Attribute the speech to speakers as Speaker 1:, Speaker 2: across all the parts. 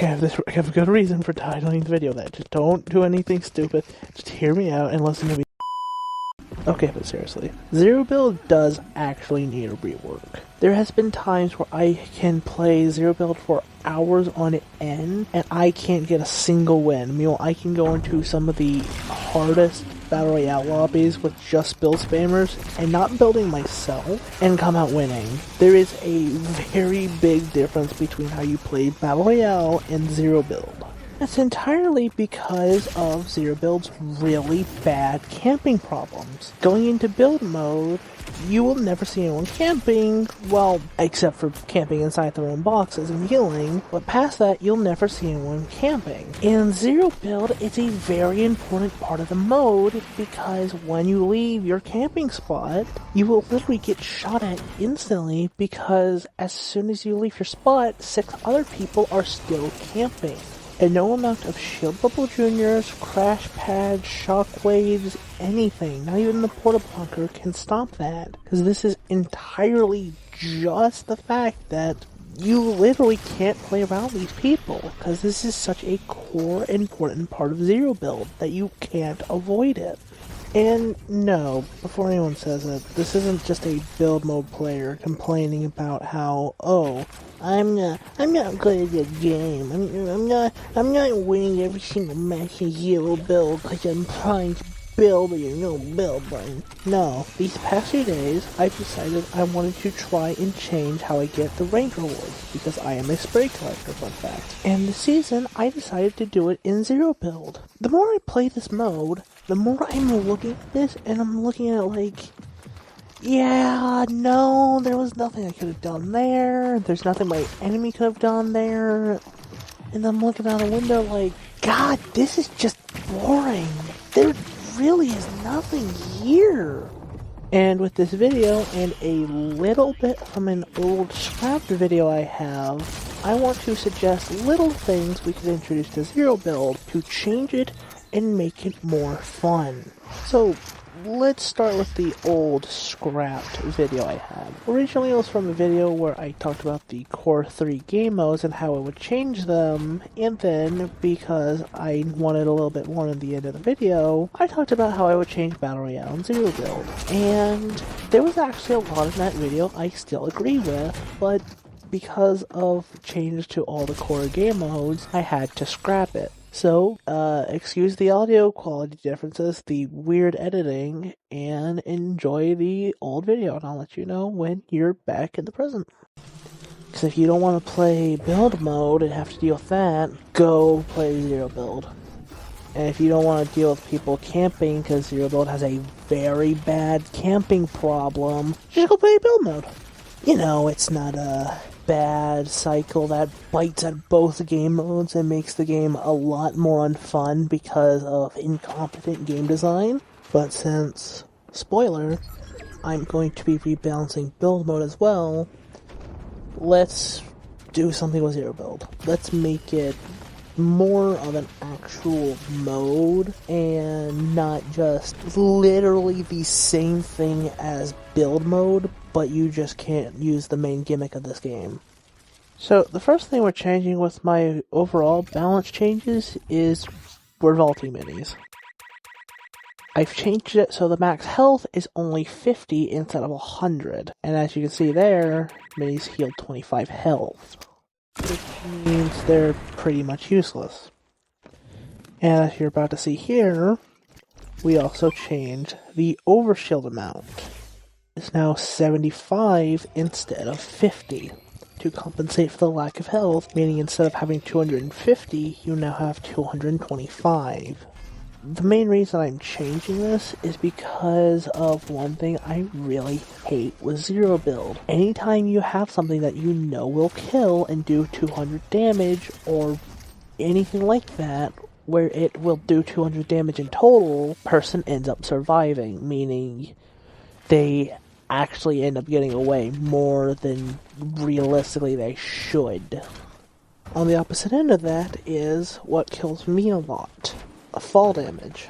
Speaker 1: I have a good reason for titling the video that. Just don't do anything stupid. Just hear me out and listen to me. Okay, but seriously, Zero Build does actually need a rework. There has been times where I can play Zero Build for hours on end, and I can't get a single win. Meanwhile, I can go into some of the hardest Battle Royale lobbies with just build spammers, and not building myself, and come out winning. There is a very big difference between how you play Battle Royale and Zero Build. That's entirely because of Zero Build's really bad camping problems. Going into build mode, you will never see anyone camping, well, except for camping inside their own boxes and healing, but past that, you'll never see anyone camping. In Zero Build, it's a very important part of the mode, because when you leave your camping spot, you will literally get shot at instantly, because as soon as you leave your spot, 6 other people are still camping. And no amount of shield bubble juniors, crash pads, shockwaves, anything, not even the porta bunker can stop that. Because this is entirely just the fact that you literally can't play around these people. Because this is such a core important part of Zero Build that you can't avoid it. And no, before anyone says it, this isn't just a build mode player complaining about how, oh, I'm not good at the game. I'm not winning every single match in Zero Build because I'm trying to build your no build button. No, these past few days, I've decided I wanted to try and change how I get the rank rewards, because I am a spray collector, fun fact. And this season, I decided to do it in Zero Build. The more I play this mode, the more I'm looking at this, and I'm looking at it like, yeah, no, there was nothing I could have done there, there's nothing my enemy could have done there, and I'm looking out a window like, God, this is just boring. There really is nothing here. And with this video, and a little bit from an old scrapped video I have, I want to suggest little things we could introduce to Zero Build to change it and make it more fun. So, let's start with the old scrapped video I had. Originally it was from a video where I talked about the core 3 game modes and how I would change them, and then, because I wanted a little bit more in the end of the video, I talked about how I would change Battle Royale and Zero Build. And there was actually a lot in that video I still agree with, but because of changes to all the core game modes, I had to scrap it. So, excuse the audio quality differences, the weird editing, and enjoy the old video, and I'll let you know when you're back in the present. Because if you don't want to play build mode and have to deal with that, go play Zero Build. And if you don't want to deal with people camping, because Zero Build has a very bad camping problem, just go play build mode. You know, it's not a bad cycle that bites at both game modes and makes the game a lot more unfun because of incompetent game design. But since, spoiler, I'm going to be rebalancing build mode as well, let's do something with Zero Build. Let's make it more of an actual mode and not just literally the same thing as build mode, but you just can't use the main gimmick of this game. So the first thing we're changing with my overall balance changes is we're vaulting minis. I've changed it so the max health is only 50 instead of 100, and as you can see there, minis heal 25 health, which means they're pretty much useless. And as you're about to see here, we also changed the overshield amount. It's now 75 instead of 50 to compensate for the lack of health, meaning instead of having 250, you now have 225. The main reason I'm changing this is because of one thing I really hate with Zero Build. Anytime you have something that you know will kill and do 200 damage, or anything like that, where it will do 200 damage in total, person ends up surviving, meaning they actually end up getting away more than realistically they should. On the opposite end of that is what kills me a lot. Fall damage.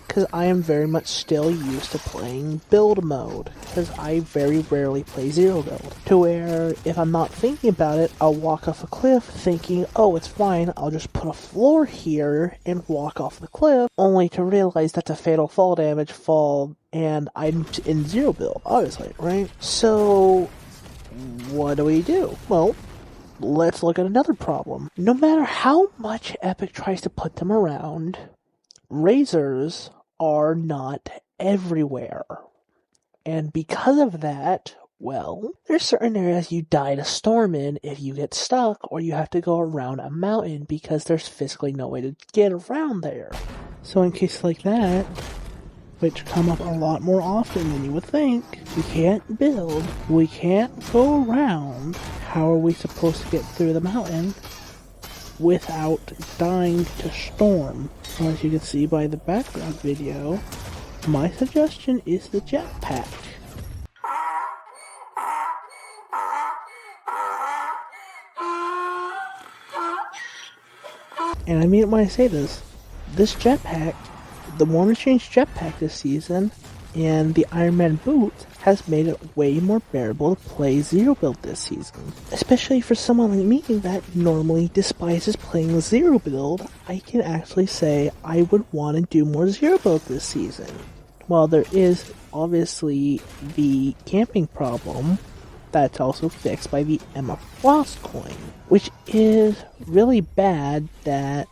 Speaker 1: because I am very much still used to playing build mode, because I very rarely play zero build, to where if I'm not thinking about it, I'll walk off a cliff thinking, oh, it's fine, I'll just put a floor here and walk off the cliff, only to realize that's a fatal fall damage fall, and I'm in zero build, obviously, right? So, what do? Well, let's look at another problem. No matter how much Epic tries to put them around, razors are not everywhere. And because of that, well, there's certain areas you die to storm in if you get stuck, or you have to go around a mountain because there's physically no way to get around there. So in cases like that, which come up a lot more often than you would think, we can't build, we can't go around, how are we supposed to get through the mountain without dying to storm? So as you can see by the background video, my suggestion is the jetpack. And I mean it when I say this. This jetpack, the War Machine's jetpack this season, and the Iron Man boot has made it way more bearable to play zero build this season. Especially for someone like me that normally despises playing zero build, I can actually say I would want to do more zero build this season. While there is obviously the camping problem, that's also fixed by the Emma Frost coin, which is really bad that,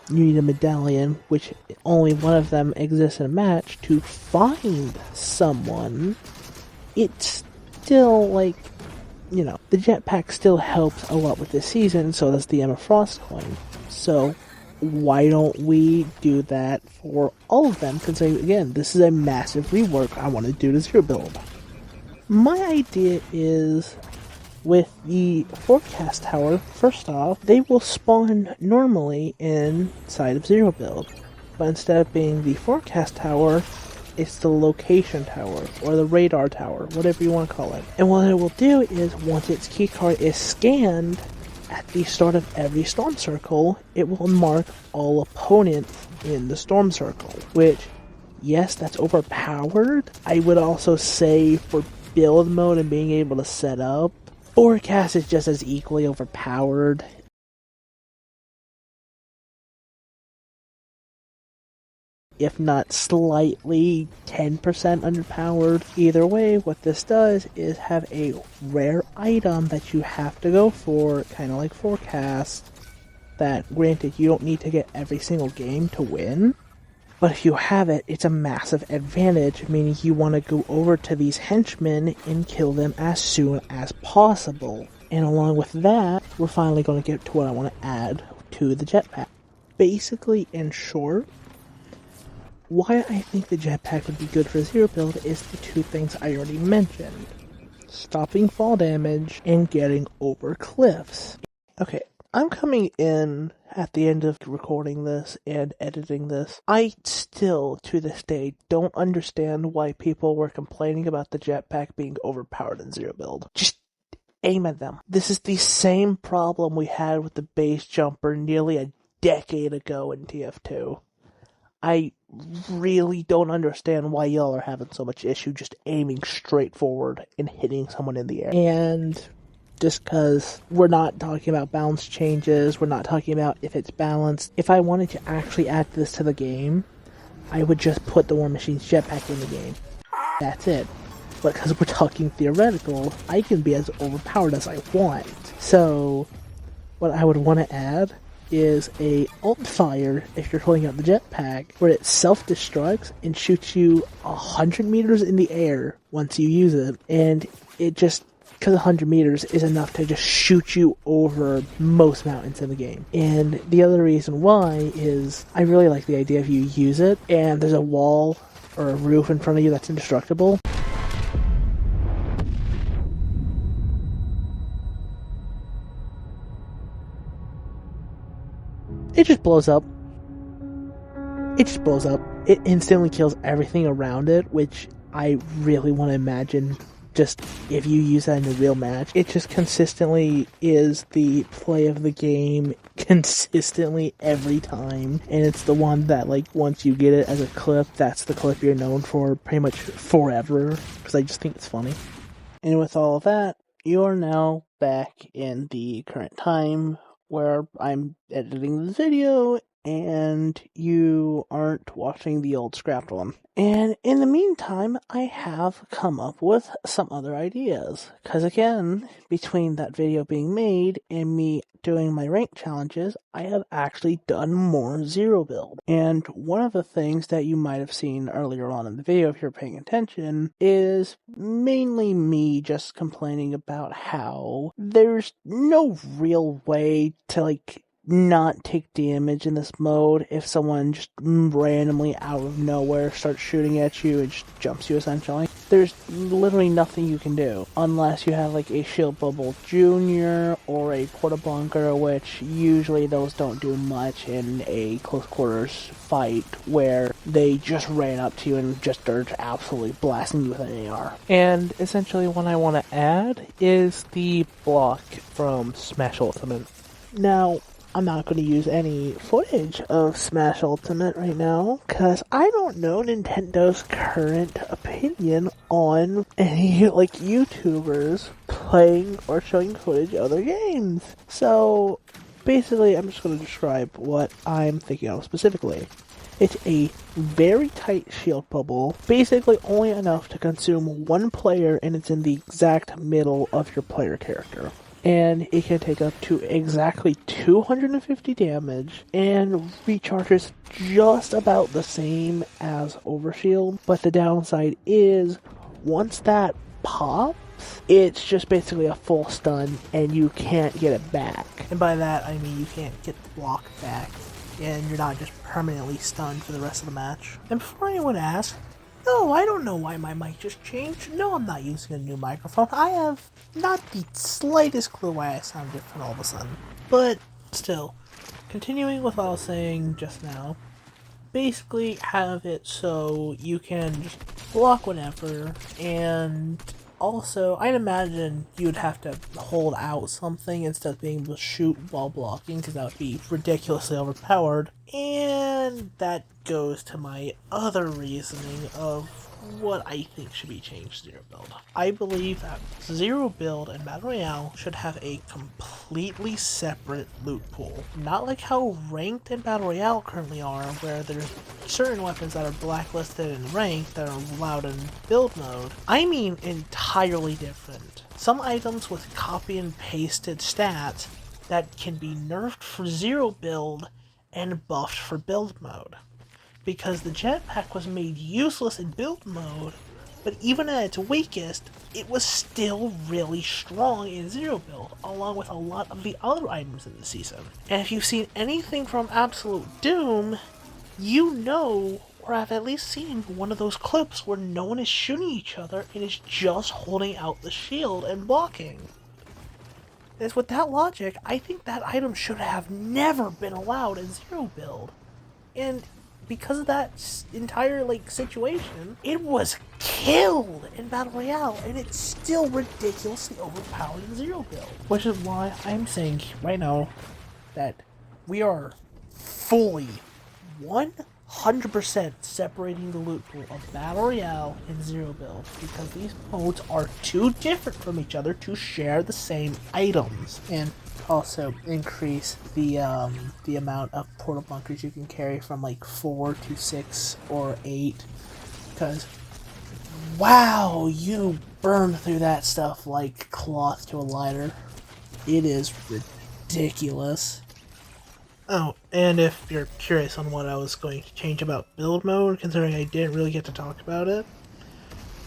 Speaker 1: you need a medallion, which only one of them exists in a match, to find someone. It's still, the jetpack still helps a lot with this season, so does the Emma Frost coin. So, why don't we do that for all of them? Because, again, this is a massive rework I want to do to zero build. My idea is, with the forecast tower, first off, they will spawn normally inside of zero build. But instead of being the forecast tower, it's the location tower, or the radar tower, whatever you want to call it. And what it will do is, once its keycard is scanned, at the start of every storm circle, it will mark all opponents in the storm circle. Which, yes, that's overpowered. I would also say for build mode and being able to set up, forecast is just as equally overpowered. If not slightly 10% underpowered. Either way, what this does is have a rare item that you have to go for, kind of like forecast, that granted you don't need to get every single game to win, but if you have it, it's a massive advantage, meaning you want to go over to these henchmen and kill them as soon as possible. And along with that, we're finally going to get to what I want to add to the jetpack. Basically, in short, why I think the jetpack would be good for zero build is the two things I already mentioned. Stopping fall damage and getting over cliffs. Okay, I'm coming in at the end of recording this and editing this. I still, to this day, don't understand why people were complaining about the jetpack being overpowered in zero build. Just aim at them. This is the same problem we had with the base jumper nearly a decade ago in TF2. I really don't understand why y'all are having so much issue just aiming straight forward and hitting someone in the air. And just because we're not talking about balance changes, we're not talking about if it's balanced. If I wanted to actually add this to the game, I would just put the War Machine's jetpack in the game. That's it. But because we're talking theoretical, I can be as overpowered as I want. So, what I would want to add is a alt fire if you're holding out the jetpack, where it self-destructs and shoots you 100 meters in the air once you use it, and it just, because 100 meters is enough to just shoot you over most mountains in the game. And the other reason why is I really like the idea if you use it and there's a wall or a roof in front of you that's indestructible. It just blows up. It just blows up. It instantly kills everything around it, which I really want to imagine just if you use that in a real match, it just consistently is the play of the game consistently every time. And it's the one that, like, once you get it as a clip, that's the clip you're known for pretty much forever, because I just think it's funny. And with all of that, you are now back in the current time where I'm editing this video and you aren't watching the old scrapped one. And in the meantime, I have come up with some other ideas. Because again, between that video being made and me doing my rank challenges, I have actually done more zero build. And one of the things that you might have seen earlier on in the video, if you're paying attention, is mainly me just complaining about how there's no real way to, like, not take damage in this mode if someone just randomly out of nowhere starts shooting at you and just jumps you, essentially. There's literally nothing you can do unless you have like a shield bubble junior or a porta bunker, which usually those don't do much in a close quarters fight where they just ran up to you and just are absolutely blasting you with an AR. And essentially what I want to add is the block from Smash Ultimate. Now, I'm not going to use any footage of Smash Ultimate right now, because I don't know Nintendo's current opinion on any, like, YouTubers playing or showing footage of their games. So, basically, I'm just going to describe what I'm thinking of specifically. It's a very tight shield bubble, basically only enough to consume one player, and it's in the exact middle of your player character. And it can take up to exactly 250 damage and recharges just about the same as Overshield. But the downside is, once that pops, it's just basically a full stun and you can't get it back. And by that I mean you can't get the block back and you're not just permanently stunned for the rest of the match. And before anyone asks, no, I don't know why my mic just changed. No, I'm not using a new microphone. I have not the slightest clue why I sound different all of a sudden. But still, continuing with what I was saying just now, basically have it so you can just block whenever, and also, I'd imagine you'd have to hold out something instead of being able to shoot while blocking, because that would be ridiculously overpowered. And that goes to my other reasoning of what I think should be changed to Zero Build. I believe that Zero Build and Battle Royale should have a completely separate loot pool. Not like how Ranked and Battle Royale currently are, where there's certain weapons that are blacklisted in Ranked that are allowed in Build mode. I mean entirely different. Some items with copy and pasted stats that can be nerfed for Zero Build and buffed for Build mode. Because the jetpack was made useless in build mode, but even at its weakest, it was still really strong in Zero Build, along with a lot of the other items in the season. And if you've seen anything from Absolute Doom, you know, or have at least seen one of those clips where no one is shooting each other and is just holding out the shield and blocking. And with that logic, I think that item should have never been allowed in Zero Build. And because of that entire, situation, it was killed in Battle Royale, and it's still ridiculously overpowered in Zero Build. Which is why I'm saying right now that we are fully 100% separating the loot pool of Battle Royale and Zero Build, because these modes are too different from each other to share the same items. And also increase the amount of portal bunkers you can carry from 4 to 6 or 8, because wow, you burn through that stuff like cloth to a lighter. It is ridiculous. Oh, and if you're curious on what I was going to change about build mode, considering I didn't really get to talk about it,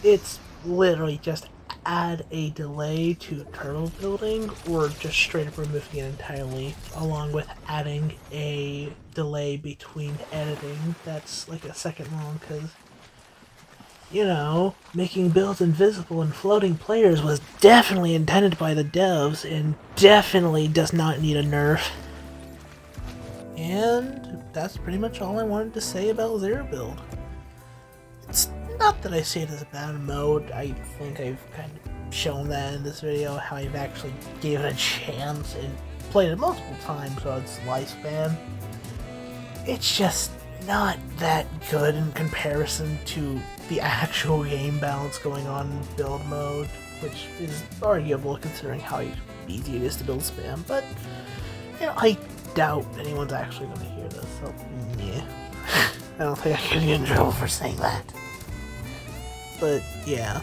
Speaker 1: it's literally just add a delay to turtle building, or just straight up removing it entirely, along with adding a delay between editing that's like a second long, because, making builds invisible and floating players was definitely intended by the devs, and definitely does not need a nerf. And that's pretty much all I wanted to say about Zero Build. It's Not that I see it as a bad mode, I think I've kind of shown that in this video, how I've actually gave it a chance and played it multiple times throughout its lifespan. It's just not that good in comparison to the actual game balance going on in build mode, which is arguable considering how easy it is to build spam, but, you know, I doubt anyone's actually going to hear this, so, yeah. I don't think I can get in trouble for saying that. But, yeah.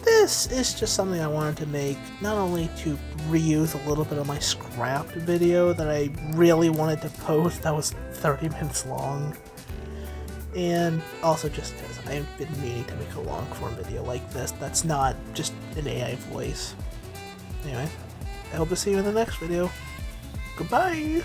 Speaker 1: This is just something I wanted to make, not only to reuse a little bit of my scrapped video that I really wanted to post that was 30 minutes long, and also just because I've been meaning to make a long form video like this that's not just an AI voice. Anyway, I hope to see you in the next video. Goodbye!